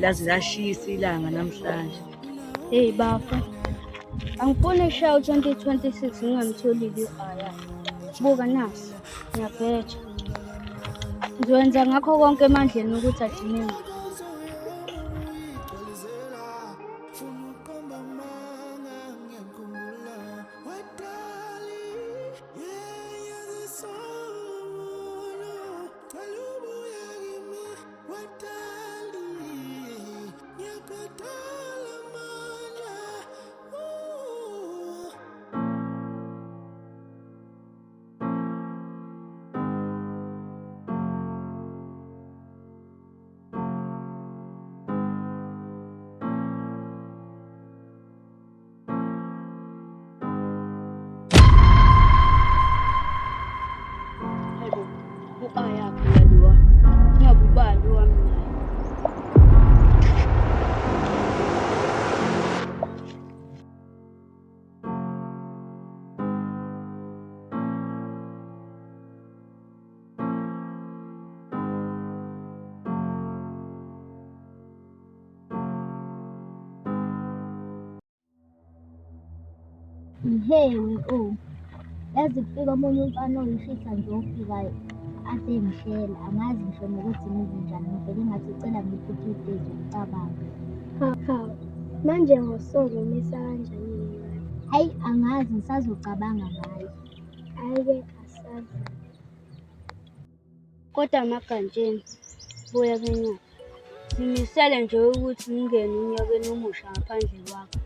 Laze lashisa ilanga namhlanje. Hey bafa, angifuni ishayo 2026 ngingamtholile u-Aya. Buka nasi, ngiyabheja. Ngizowenza ngakho konke emandleni ukuthi agcine mina. U-Aya phela lowa, ungabe ubani wami naye. Hey, yazi kufika omunye umfana oyishisa nje ofikayo asengishela, angazi ngisho nokuthi ngize njani, ngivele ngathi cela ngiphuthe itezo ukucabanga. Hawu, manje ngosolo umisa kanjani yini? Hayi, angazi ngisazocabanga ngayo. Hhayi-ke asazi. Kodwa Maganjeni, buya kenyaka. Zimisele nje ukuthi ngingene unyakeni omusha ngaphandle kwakho.